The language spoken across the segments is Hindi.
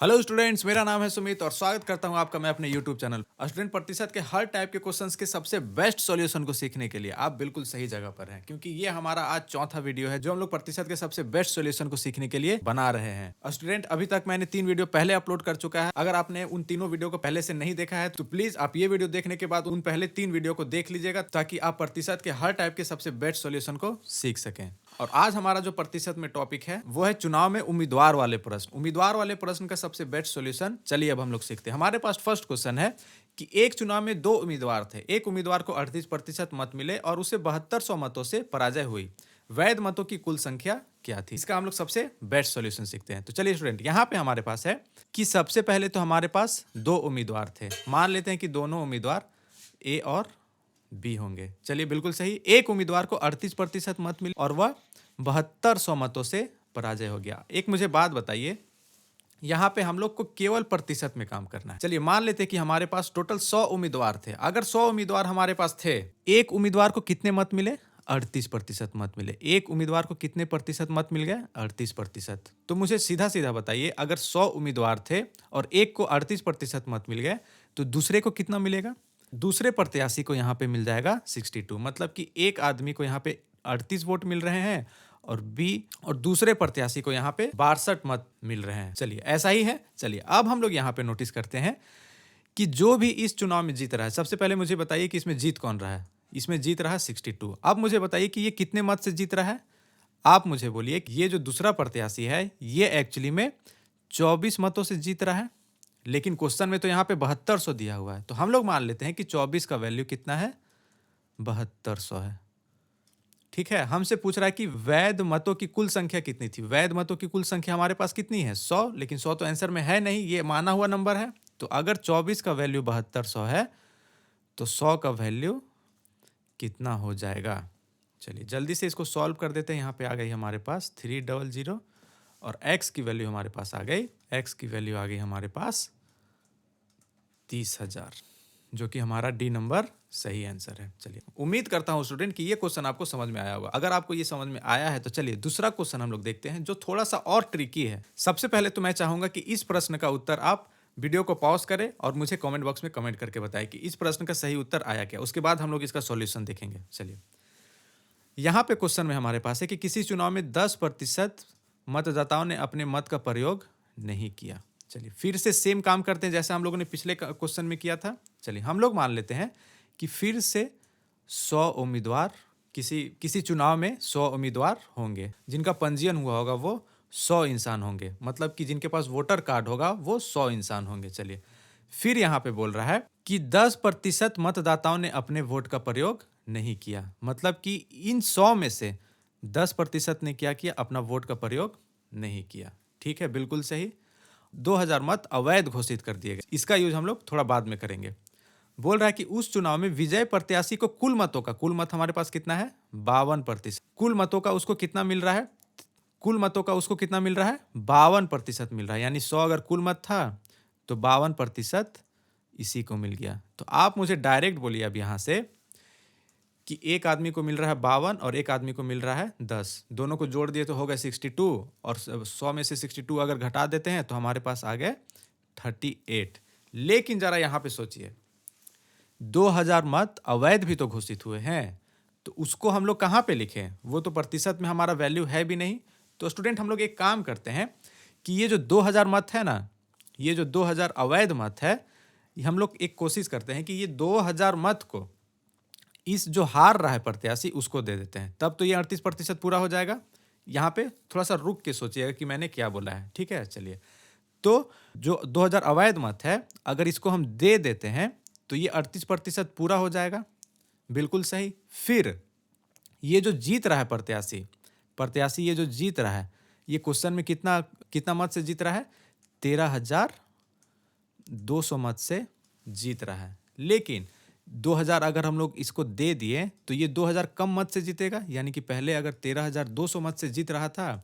हेलो स्टूडेंट्स, मेरा नाम है सुमित और स्वागत करता हूं आपका मैं अपने यूट्यूब चैनल। स्टूडेंट प्रतिशत के हर टाइप के क्वेश्चंस के सबसे बेस्ट सॉल्यूशन को सीखने के लिए आप बिल्कुल सही जगह पर हैं, क्योंकि ये हमारा आज चौथा वीडियो है जो हम लोग प्रतिशत के सबसे बेस्ट सॉल्यूशन को सीखने के लिए बना रहे हैं। स्टूडेंट, अभी तक मैंने 3 वीडियो पहले अपलोड कर चुका है। अगर आपने उन तीनों वीडियो को पहले से नहीं देखा है तो प्लीज आप ये वीडियो देखने के बाद उन पहले 3 वीडियो को देख लीजिएगा, ताकि आप प्रतिशत के हर टाइप के सबसे बेस्ट सॉल्यूशन को सीख सकें। और आज हमारा जो प्रतिशत में टॉपिक है वो है चुनाव में उम्मीदवार वाले प्रश्न। उम्मीदवार वाले प्रश्न का सबसे बेस्ट सॉल्यूशन चलिए अब हम लोग सीखते हैं। हमारे पास फर्स्ट क्वेश्चन है कि एक चुनाव में 2 उम्मीदवार थे। एक उम्मीदवार को 38% मत मिले और उसे 7200 मतों से पराजय हुई। वैध मतों की कुल संख्या क्या थी? इसका हम लोग सबसे बेस्ट सॉल्यूशन सीखते हैं। तो चलिए स्टूडेंट, यहाँ पे हमारे पास है कि सबसे पहले तो हमारे पास 2 उम्मीदवार थे। मान लेते हैं कि दोनों उम्मीदवार ए और बी होंगे। चलिए, बिल्कुल सही। एक उम्मीदवार को 38% मत मिले और वह 7200 मतों से पराजय हो गया। एक मुझे बात बताइए, यहाँ पे हम लोग को केवल प्रतिशत में काम करना है। चलिए मान लेते हैं कि हमारे पास टोटल 100 उम्मीदवार थे। अगर 100 उम्मीदवार हमारे पास थे, एक उम्मीदवार को कितने मत मिले? 38% मत मिले। एक उम्मीदवार को कितने प्रतिशत मत मिल गए? 38%। तो मुझे सीधा सीधा बताइए, अगर 100 उम्मीदवार थे और एक को 38% मत मिल गए तो दूसरे को कितना मिलेगा? दूसरे प्रत्याशी को यहाँ पे मिल जाएगा 62। मतलब कि एक आदमी को यहाँ पे 38 वोट मिल रहे हैं और दूसरे प्रत्याशी को यहाँ पे 62 मत मिल रहे हैं। चलिए, ऐसा ही है। चलिए अब हम लोग यहाँ पे नोटिस करते हैं कि जो भी इस चुनाव में जीत रहा है, सबसे पहले मुझे बताइए कि इसमें जीत कौन रहा है। इसमें जीत रहा है 62। अब मुझे बताइए कि ये कितने मत से जीत रहा है। आप मुझे बोलिए कि ये जो दूसरा प्रत्याशी है ये एक्चुअली में 24 मतों से जीत रहा है, लेकिन क्वेश्चन में तो यहाँ पे 7200 दिया हुआ है। तो हम लोग मान लेते हैं कि 24 का वैल्यू कितना है? 7200 है। ठीक है, हमसे पूछ रहा है कि वैध मतों की कुल संख्या कितनी थी। वैध मतों की कुल संख्या हमारे पास कितनी है? 100। लेकिन 100 तो आंसर में है नहीं, ये माना हुआ नंबर है। तो अगर 24 का वैल्यू 7200 है तो 100 का वैल्यू कितना हो जाएगा? चलिए जल्दी से इसको सॉल्व कर देते हैं। यहाँ पे आ गई हमारे पास 300 और x की वैल्यू हमारे पास आ गई। x की वैल्यू आ गई हमारे पास 30,000, जो कि हमारा डी नंबर सही आंसर है। चलिए, उम्मीद करता हूं स्टूडेंट कि ये क्वेश्चन आपको समझ में आया होगा। अगर आपको ये समझ में आया है तो चलिए दूसरा क्वेश्चन हम लोग देखते हैं, जो थोड़ा सा और ट्रिकी है। सबसे पहले तो मैं चाहूंगा कि इस प्रश्न का उत्तर आप वीडियो को पॉज करें और मुझे कमेंट बॉक्स में कमेंट करके बताएं कि इस प्रश्न का सही उत्तर आया क्या। उसके बाद हम लोग इसका सॉल्यूशन देखेंगे। चलिए, यहाँ पे क्वेश्चन में हमारे पास है कि किसी चुनाव में 10% मतदाताओं ने अपने मत का प्रयोग नहीं किया। चलिए फिर से सेम काम करते हैं जैसे हम लोगों ने पिछले क्वेश्चन में किया था। चलिए हम लोग मान लेते हैं कि फिर से 100 उम्मीदवार, किसी चुनाव में 100 उम्मीदवार होंगे। जिनका पंजीयन हुआ होगा वो 100 इंसान होंगे। मतलब कि जिनके पास वोटर कार्ड होगा वो 100 इंसान होंगे। चलिए, फिर यहाँ पे बोल रहा है कि 10% मतदाताओं ने अपने वोट का प्रयोग नहीं किया। मतलब कि इन 100 में से 10% ने क्या किया? अपना वोट का प्रयोग नहीं किया। ठीक है, बिल्कुल सही। 2000 मत अवैध घोषित कर दिए गए। इसका यूज हम लोग थोड़ा बाद में करेंगे। बोल रहा है कि उस चुनाव में विजय प्रत्याशी को कुल मत हमारे पास कितना है? 52%। कुल मतों का उसको कितना मिल रहा है? 52% मिल रहा है। यानी 100 अगर कुल मत था तो 52% इसी को मिल गया। तो आप मुझे डायरेक्ट बोलिए अब यहाँ से कि एक आदमी को मिल रहा है 52 और एक आदमी को मिल रहा है 10। दोनों को जोड़ दिए तो हो गए 62 और 100 में से 62 अगर घटा देते हैं तो हमारे पास आ गए 38। लेकिन जरा यहाँ पे सोचिए, 2000 मत अवैध भी तो घोषित हुए हैं, तो उसको हम लोग कहाँ पे लिखें? वो तो प्रतिशत में हमारा वैल्यू है भी नहीं। तो स्टूडेंट, हम लोग एक काम करते हैं कि ये जो 2000 मत है ना, ये जो 2000 अवैध मत है, हम लोग एक कोशिश करते हैं कि ये 2000 मत को इस जो हार रहा है प्रत्याशी उसको दे देते हैं। तब तो ये 38% पूरा हो जाएगा। यहाँ पे थोड़ा सा रुक के सोचिएगा कि मैंने क्या बोला है। ठीक है, चलिए। तो जो 2000 अवैध मत है, अगर इसको हम दे देते हैं तो ये 38% पूरा हो जाएगा। बिल्कुल सही। फिर ये जो जीत रहा है प्रत्याशी ये जो जीत रहा है, ये क्वेश्चन में कितना मत से जीत रहा है? 13,200 मत से जीत रहा है। लेकिन 2000 अगर हम लोग इसको दे दिए तो ये 2000 कम मत से जीतेगा। यानी कि पहले अगर 13,200 मत से जीत रहा था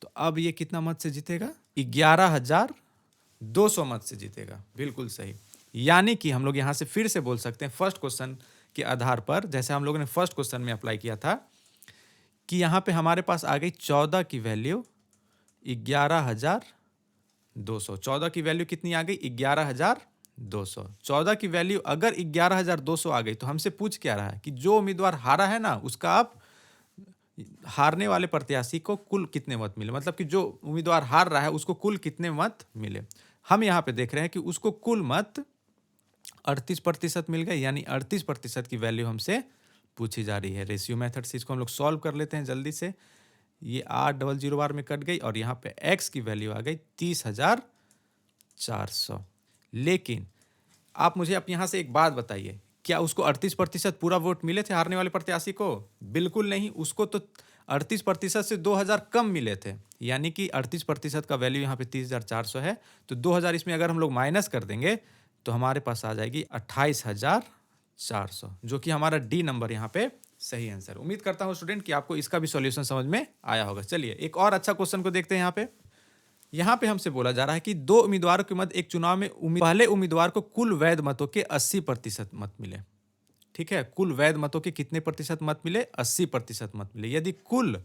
तो अब ये कितना मत से जीतेगा? 11,200 मत से जीतेगा। बिल्कुल सही। यानी कि हम लोग यहाँ से फिर से बोल सकते हैं फर्स्ट क्वेश्चन के आधार पर, जैसे हम लोगों ने फर्स्ट क्वेश्चन में अप्लाई किया था, कि यहाँ पे हमारे पास आ गई 14 की वैल्यू 11,200 11,200। 14 की वैल्यू कितनी आ गई? 11,200। 14 की वैल्यू अगर 11,200 आ गई तो हमसे पूछ क्या रहा है कि जो उम्मीदवार हारा है ना, उसका आप हारने वाले प्रत्याशी को कुल कितने मत मिले, मतलब कि जो उम्मीदवार हार रहा है उसको कुल कितने मत मिले। हम यहाँ पे देख रहे हैं कि उसको कुल मत 38% मिल गए, यानी 38% की वैल्यू हमसे पूछी जा रही है। रेशियो मेथड से इसको हम लोग सॉल्व कर लेते हैं जल्दी से। ये 800 बार में कट गई और यहाँ पे x की वैल्यू आ गई 30,400। लेकिन आप मुझे अब यहाँ से एक बात बताइए, क्या उसको 38% पूरा वोट मिले थे हारने वाले प्रत्याशी को? बिल्कुल नहीं, उसको तो 38% से 2,000 कम मिले थे, यानी कि 38% का वैल्यू यहाँ पे 30,400 है, तो 2,000 इसमें अगर हम लोग माइनस कर देंगे तो हमारे पास आ जाएगी 28,400, जो कि हमारा डी नंबर यहाँ पे सही आंसर। उम्मीद करता हूँ स्टूडेंट कि आपको इसका भी सॉल्यूशन समझ में आया होगा। चलिए एक और अच्छा क्वेश्चन को देखते हैं। यहाँ पे हमसे बोला जा रहा है कि दो उम्मीदवारों के मध्य एक चुनाव में पहले उम्मीदवार को कुल वैध मतों के 80% मत मिले। ठीक है, कुल वैध मतों के कितने प्रतिशत मत मिले? 80% मत मिले। यदि कुल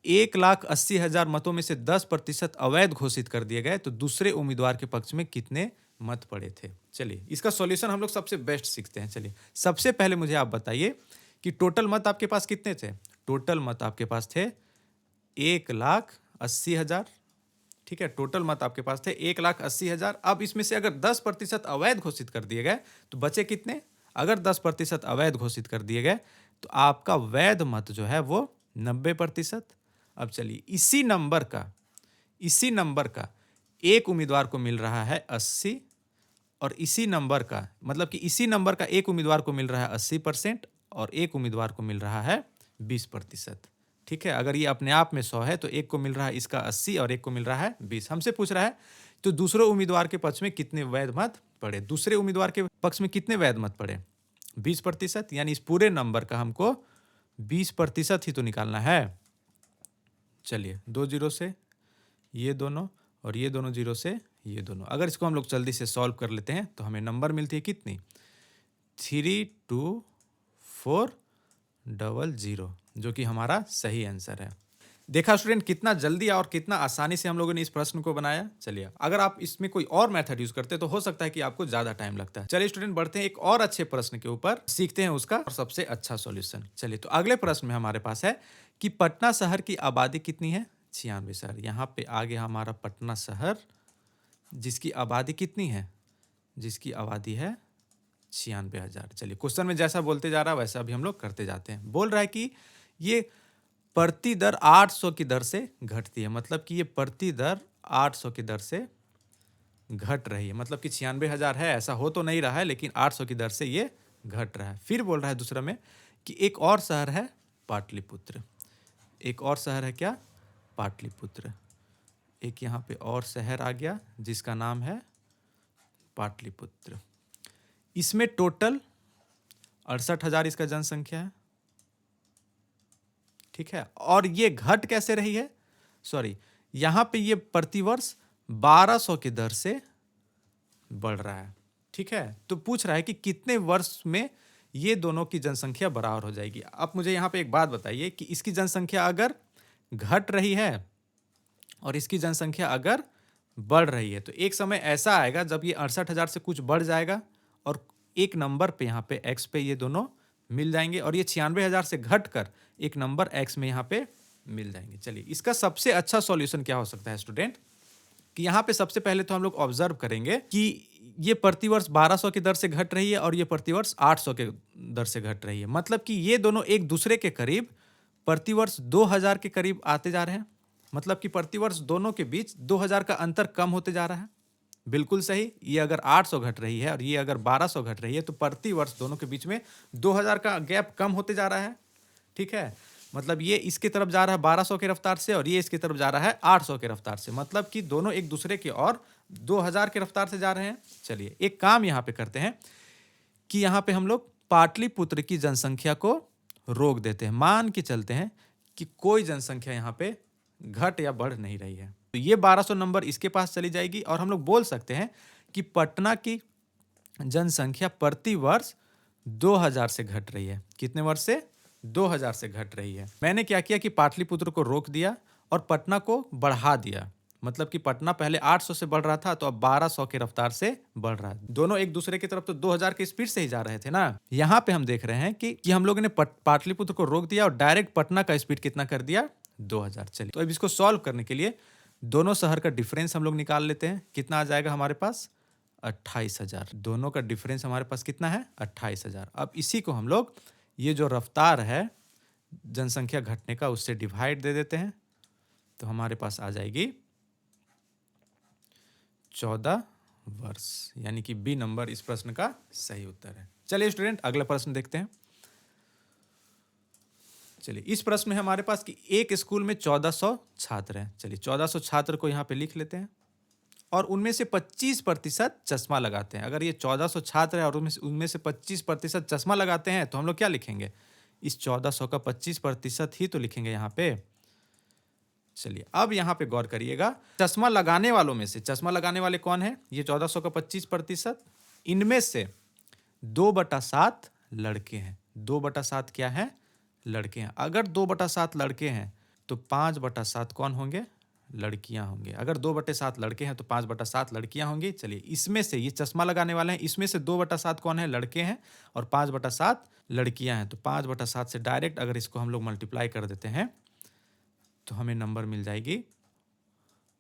1,80,000 मतों में से 10% अवैध घोषित कर दिए गए तो दूसरे उम्मीदवार के पक्ष में कितने मत पड़े थे? चलिए इसका सॉल्यूशन हम लोग सबसे बेस्ट सीखते हैं। चलिए सबसे पहले मुझे आप बताइए कि टोटल मत आपके पास कितने थे? टोटल मत आपके पास थे 1,80,000। ठीक है, टोटल मत आपके पास थे 1,80,000। अब इसमें से अगर 10% अवैध घोषित कर दिए गए तो बचे कितने? अगर 10% अवैध घोषित कर दिए गए तो आपका वैध मत जो है वो 90%। अब चलिए इसी नंबर का एक उम्मीदवार को मिल रहा है 80, और इसी नंबर का मतलब कि इसी नंबर का एक उम्मीदवार को मिल रहा है 80% और एक उम्मीदवार को मिल रहा है 20%। ठीक है, अगर ये अपने आप में 100 है तो एक को मिल रहा है इसका 80 और एक को मिल रहा है 20। हमसे पूछ रहा है तो दूसरे उम्मीदवार के पक्ष में कितने वैध मत पड़े? दूसरे उम्मीदवार के पक्ष में कितने वैध मत पड़े? 20%, यानी इस पूरे नंबर का हमको 20% ही तो निकालना है। चलिए 2 जीरो से ये दोनों और ये दोनों जीरो से ये दोनों, अगर इसको हम लोग जल्दी से सॉल्व कर लेते हैं तो हमें नंबर मिलती है कितनी? 32400, जो कि हमारा सही आंसर है। देखा स्टूडेंट कितना जल्दी और कितना आसानी से हम लोगों ने इस प्रश्न को बनाया। चलिए अगर आप इसमें कोई और मेथड यूज करते तो हो सकता है कि आपको ज्यादा टाइम लगता है। चलिए स्टूडेंट बढ़ते हैं एक और अच्छे प्रश्न के ऊपर, सीखते हैं उसका और सबसे अच्छा सॉल्यूशन। चलिए तो अगले प्रश्न में हमारे पास है कि पटना शहर की आबादी कितनी है? 96 शहर। यहाँ पे आगे हमारा पटना शहर, जिसकी आबादी कितनी है? जिसकी आबादी है 96,000। चलिए क्वेश्चन में जैसा बोलते जा रहा है वैसा अभी हम लोग करते जाते हैं। बोल रहा है कि ये प्रति दर 800 की दर से घटती है, मतलब कि ये प्रति दर 800 की दर से घट रही है, मतलब कि 96,000 है, ऐसा हो तो नहीं रहा है लेकिन 800 की दर से ये घट रहा है। फिर बोल रहा है दूसरा में कि एक और शहर है पाटलिपुत्र। एक और शहर है क्या? पाटलिपुत्र। एक यहाँ पे और शहर आ गया जिसका नाम है पाटलिपुत्र। इसमें टोटल 68,000 इसका जनसंख्या है। ठीक है, और ये घट कैसे रही है? सॉरी, यहां पे ये प्रतिवर्ष 1200 की दर से बढ़ रहा है। ठीक है, तो पूछ रहा है कि कितने वर्ष में ये दोनों की जनसंख्या बराबर हो जाएगी। अब मुझे यहाँ पे एक बात बताइए कि इसकी जनसंख्या अगर घट रही है और इसकी जनसंख्या अगर बढ़ रही है तो एक समय ऐसा आएगा जब ये 68,000 से कुछ बढ़ जाएगा और एक नंबर पे यहाँ पे x पे ये दोनों मिल जाएंगे, और ये 96,000 से घट कर एक नंबर x में यहाँ पे मिल जाएंगे। चलिए इसका सबसे अच्छा सॉल्यूशन क्या हो सकता है स्टूडेंट, कि यहाँ पे सबसे पहले तो हम लोग ऑब्जर्व करेंगे कि ये प्रतिवर्ष 1200 की दर से घट रही है और ये प्रतिवर्ष 800 के दर से घट रही है, मतलब कि ये दोनों एक दूसरे के करीब प्रतिवर्ष 2000 के करीब आते जा रहे हैं, मतलब कि प्रतिवर्ष दोनों के बीच 2000 का अंतर कम होते जा रहा है। बिल्कुल सही, ये अगर 800 घट रही है और ये अगर 1200 घट रही है तो प्रति वर्ष दोनों के बीच में 2000 का गैप कम होते जा रहा है। ठीक है, मतलब ये इसके तरफ जा रहा है 1200 के रफ्तार से और ये इसकी तरफ जा रहा है 800 के रफ्तार से, मतलब कि दोनों एक दूसरे की ओर 2000 के रफ्तार से जा रहे हैं। चलिए एक काम यहाँ पे करते हैं कि यहाँ पे हम लोग पाटलिपुत्र की जनसंख्या को रोक देते हैं। मान के चलते हैं कि कोई जनसंख्या यहाँ पे घट या बढ़ नहीं रही है, तो ये 1200 नंबर इसके पास चली जाएगी और हम लोग बोल सकते हैं कि पटना की जनसंख्या प्रति वर्ष 2000 से घट रही है। कितने वर्ष से? 2000 से घट रही है। मैंने क्या किया कि पाटलिपुत्र को रोक दिया और पटना को बढ़ा दिया, मतलब कि पटना पहले 800 से बढ़ रहा था तो अब 1200 की रफ्तार से बढ़ रहा है। दोनों एक दूसरे की तरफ तो 2000 की स्पीड से ही जा रहे थे ना। यहाँ पे हम देख रहे हैं कि हम लोगों ने पाटलिपुत्र को रोक दिया और डायरेक्ट पटना का स्पीड कितना कर दिया, 2000। चलिए तो अब इसको सॉल्व करने के लिए दोनों शहर का डिफरेंस हम लोग निकाल लेते हैं। कितना आ जाएगा हमारे पास, 28,000। दोनों का डिफरेंस हमारे पास कितना है, 28,000। अब इसी को हम लोग ये जो रफ्तार है जनसंख्या घटने का उससे डिवाइड दे देते हैं, तो हमारे पास आ जाएगी 14 वर्ष, यानी कि बी नंबर इस प्रश्न का सही उत्तर है। चलिए स्टूडेंट अगला प्रश्न देखते हैं। चलिए इस प्रश्न में हमारे पास कि एक स्कूल में 1400 छात्र हैं। चलिए 1400 छात्र को यहाँ पे लिख लेते हैं और उनमें से 25% चश्मा लगाते हैं। अगर ये 1400 छात्र है और उनमें से 25% चश्मा लगाते हैं तो हम लोग क्या लिखेंगे, इस 1400 का 25% ही तो लिखेंगे यहाँ पे। चलिए अब यहाँ पे गौर करिएगा, चश्मा लगाने वालों में से, चश्मा लगाने वाले कौन है, ये 1400 का 25%, इनमें से 2/7 लड़के हैं। 2/7 क्या है, लड़के हैं। अगर 2/7 लड़के हैं तो 5/7 कौन होंगे, लड़कियां होंगे। अगर 2/7 लड़के हैं तो 5/7 लड़कियां होंगी। चलिए इसमें से ये चश्मा लगाने वाले हैं, इसमें से 2/7 कौन है, लड़के हैं और 5/7 लड़कियां हैं। तो 5/7 से डायरेक्ट अगर इसको हम लोग मल्टीप्लाई कर देते हैं तो हमें नंबर मिल जाएगी,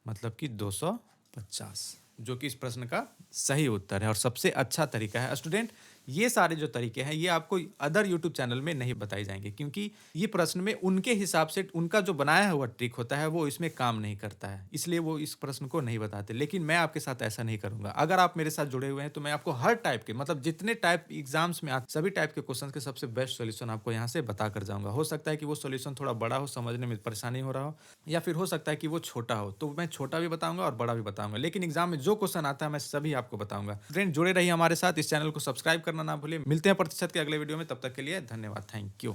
मतलब कि 250, जो कि इस प्रश्न का सही उत्तर है और सबसे अच्छा तरीका है। स्टूडेंट ये सारे जो तरीके हैं ये आपको अदर यूट्यूब चैनल में नहीं बताए जाएंगे, क्योंकि ये प्रश्न में उनके हिसाब से उनका जो बनाया हुआ ट्रिक होता है वो इसमें काम नहीं करता है, इसलिए वो इस प्रश्न को नहीं बताते। लेकिन मैं आपके साथ ऐसा नहीं करूंगा। अगर आप मेरे साथ जुड़े हुए हैं तो मैं आपको हर टाइप के, मतलब जितने टाइप एग्जाम्स में सभी टाइप के क्वेश्चन के सबसे बेस्ट सोल्यूशन आपको यहाँ से बता कर जाऊंगा। हो सकता है कि वो सोल्यूशन थोड़ा बड़ा हो, समझने में परेशानी हो रहा हो, या फिर हो सकता है कि वो छोटा हो, तो मैं छोटा भी बताऊंगा और बड़ा भी बताऊंगा। लेकिन एग्जाम में जो क्वेश्चन आता है मैं सभी आपको बताऊंगा। फ्रेंड जुड़े रहिए हमारे साथ, इस चैनल को सब्सक्राइब करना ना भूलिए। मिलते हैं प्रतिशत के अगले वीडियो में, तब तक के लिए धन्यवाद, थैंक यू।